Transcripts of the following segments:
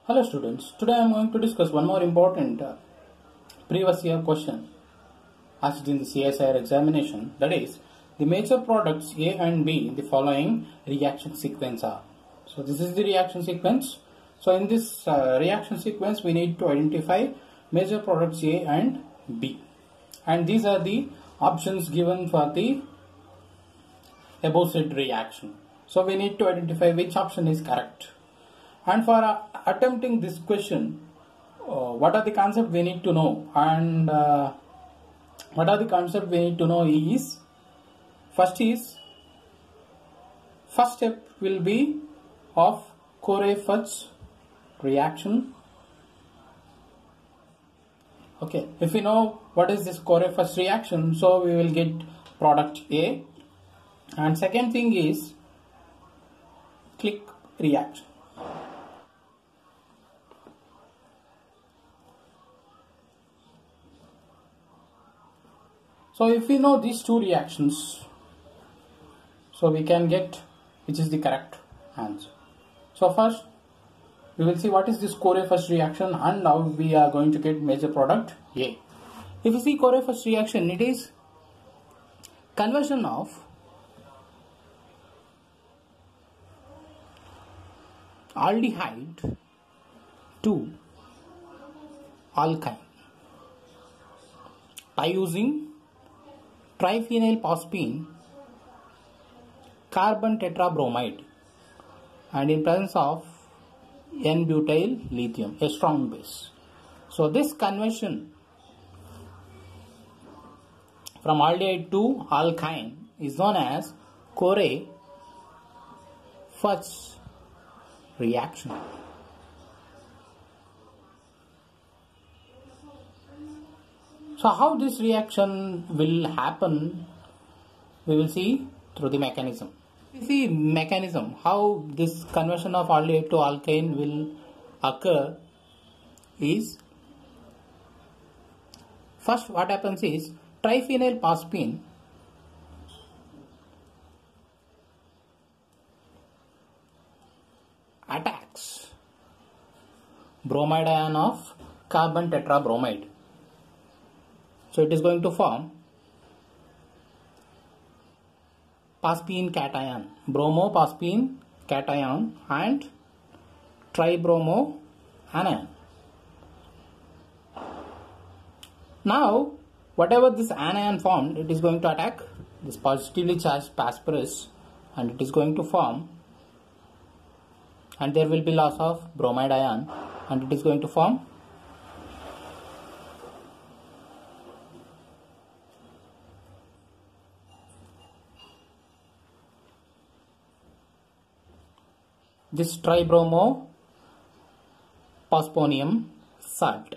Hello students, today I am going to discuss one more important previous year question asked in the CSIR examination, that is the major products A and B in the following reaction sequence are. So this is the reaction sequence. So in this reaction sequence we need to identify major products A and B, and these are the options given for the above said reaction. So we need to identify which option is correct. And for attempting this question, what are the concepts we need to know? And what are the concepts we need to know is, first step will be of Corey-Fudge reaction. Okay, if we know what is this Corey-Fudge reaction, so we will get product A. And second thing is Click reaction. So if we know these two reactions, so we can get which is the correct answer. So first we will see what is this Corey-Fudge reaction, and now we are going to get major product A. If you see Corey-Fudge reaction, it is conversion of aldehyde to alkyne by using triphenylphosphine carbon tetrabromide and in presence of N-butyl lithium, a strong base. So this conversion from aldehyde to alkyne is known as Corey-Fudge reaction. So how this reaction will happen, we will see through the mechanism. We see mechanism, how this conversion of aldehyde to alkyne will occur is, first what happens is triphenylphosphine attacks bromide ion of carbon tetrabromide. So it is going to form phosphine cation, bromophosphine cation and tribromo anion. Now whatever this anion formed, it is going to attack this positively charged phosphorus and it is going to form, and there will be loss of bromide ion and it is going to form this tribromo phosphonium salt.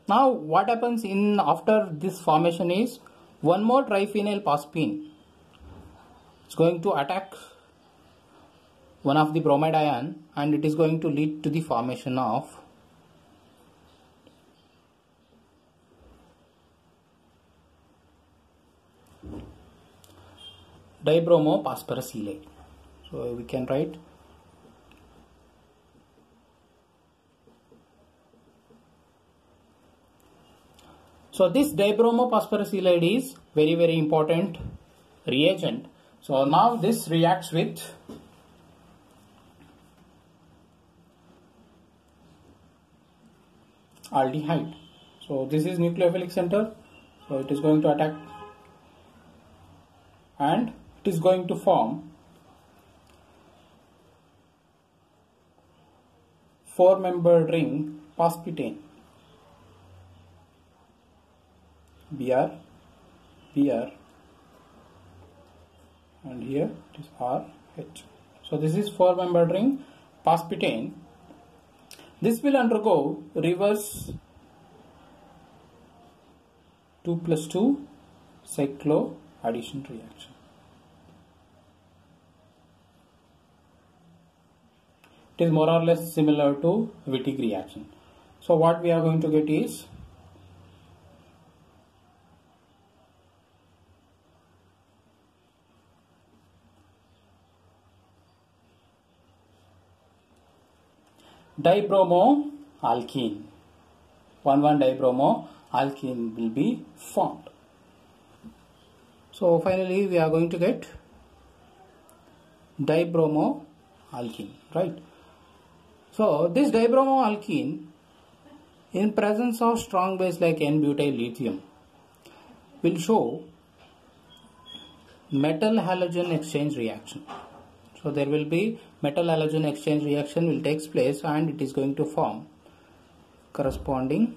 Now what happens in after this formation is, one more triphenylphosphine is going to attack one of the bromide ion and it is going to lead to the formation of dibromophosphorus. So we can write so this dibromophosphorus is very important reagent. So now this reacts with aldehyde. So this is nucleophilic center, so it is going to attack and it is going to form 4-membered ring phosphitane, Br, and here it is RH. So this is 4-membered ring phosphitane. This will undergo reverse 2+2 cyclo addition reaction. It is more or less similar to Wittig reaction. So what we are going to get is dibromoalkene. 1,1-dibromoalkene will be formed. So finally we are going to get dibromoalkene, right? So this dibromoalkene, in presence of strong base like N-butyl lithium, will show metal halogen exchange reaction. So there will be metal halogen exchange reaction will take place, and it is going to form corresponding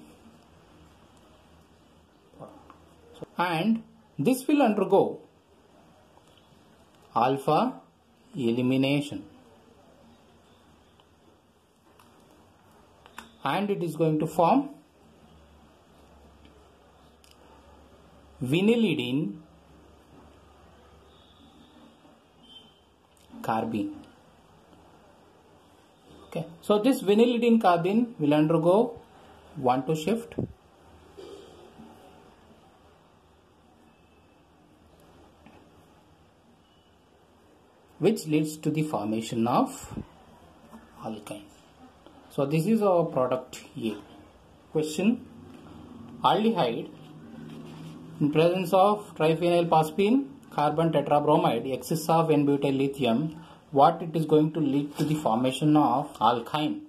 product. And this will undergo alpha elimination, and it is going to form vinylidene carbene. Okay, so this vinylidene carbene will undergo 1,2 shift, which leads to the formation of alkyne. So this is our product A. Question: aldehyde in presence of triphenylphosphine carbon tetrabromide excess of N-butyl lithium, what it is going to lead to the formation of alkyne.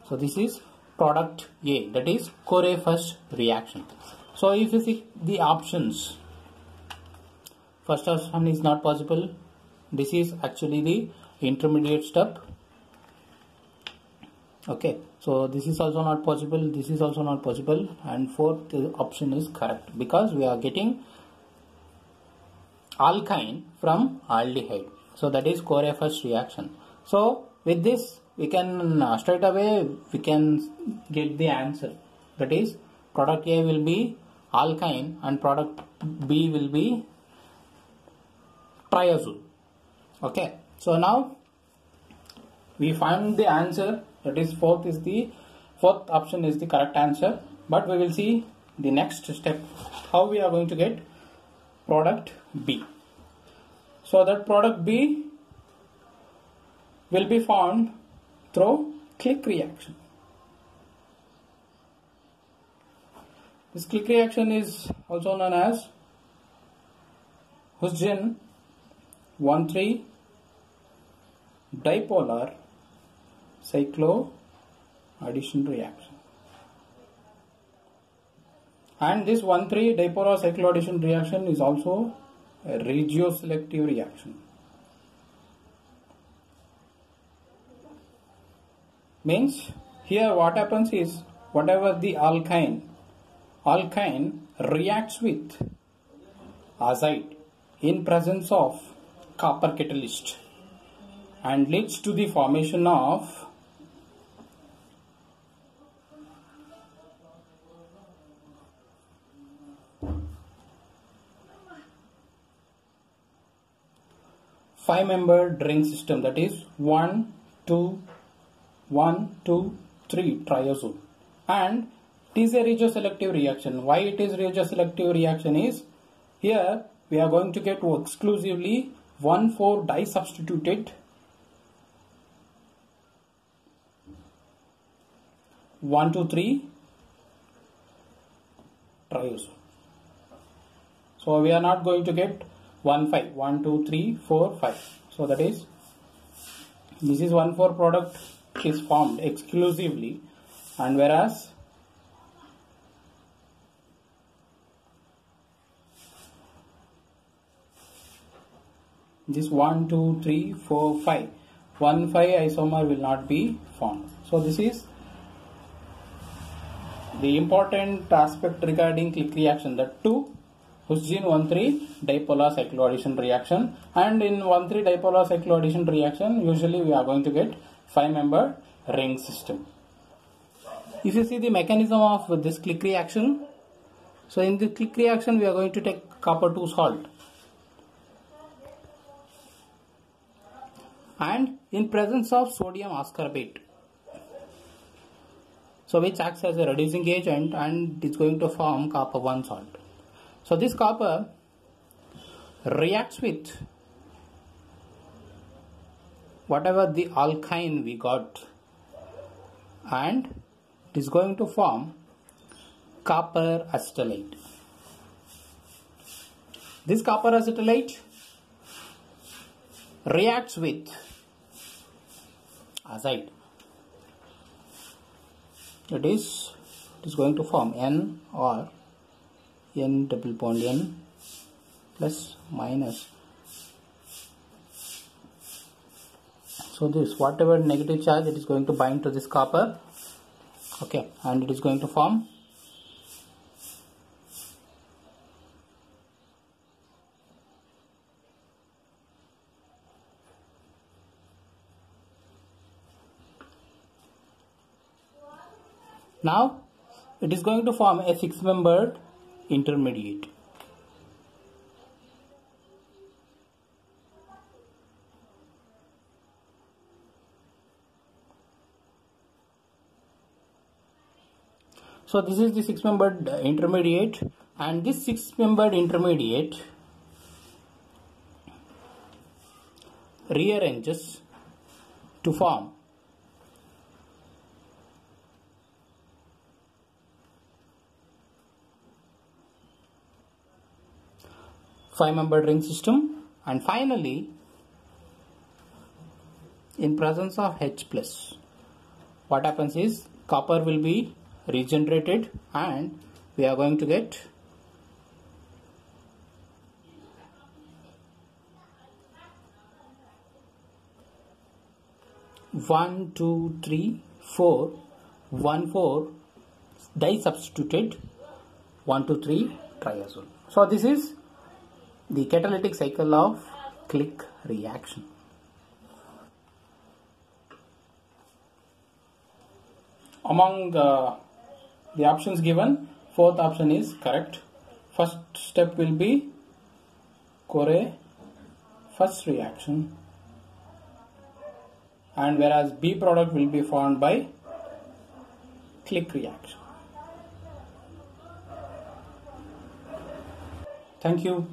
So this is product A, that is Corey-First reaction. So if you see the options, first option is not possible. This is actually the intermediate step. Okay, so this is also not possible, this is also not possible, and fourth option is correct because we are getting alkyne from aldehyde. So that is Corey-First reaction. So with this we can straight away we can get the answer, that is product A will be alkyne and product B will be triazole. Okay, so now we find the answer, that is fourth option is the correct answer, but we will see the next step how we are going to get product B. So that product B will be formed through click reaction. This click reaction is also known as Husgen 1,3 dipolar cycloaddition reaction. And this 1,3 dipolar cycloaddition reaction is also a regioselective reaction. Means here what happens is whatever the alkyne reacts with azide in presence of copper catalyst and leads to the formation of five-membered ring system, that is 1, 2, 3 triazole, and it is a regioselective reaction. Why it is regioselective reaction is here we are going to get exclusively 1,4 disubstituted 1,2,3 triazole. So we are not going to get 1,5, 1, 2, 3, 4, 5. So that is this is 1,4 product is formed exclusively, and whereas this 1, 2, 3, 4, 5, 1, 5 isomer will not be formed. So this is the important aspect regarding click reaction, that 2 Husgen 1,3 dipolar cycloaddition reaction, and in 1,3 dipolar cycloaddition reaction usually we are going to get 5-member ring system. If you see the mechanism of this click reaction, so in the click reaction we are going to take copper 2 salt, and in presence of sodium ascorbate, so which acts as a reducing agent, and it's going to form copper 1 salt. So this copper reacts with whatever the alkyne we got and it is going to form copper acetylate. This copper acetylate reacts with azide. It is going to form N or N double bond N plus minus. So this whatever negative charge, it is going to bind to this copper, okay, and it is going to form now it is going to form a 6-membered intermediate. So this is the 6-membered intermediate, and this 6-membered intermediate rearranges to form five-membered ring system, and finally in presence of H plus, what happens is copper will be regenerated and we are going to get one, two, three, 4, 1, 4 disubstituted 1, 2, 3 triazole. So this is the catalytic cycle of click reaction. Among the options given, fourth option is correct. First step will be Corey first reaction, and whereas B product will be formed by click reaction. Thank you.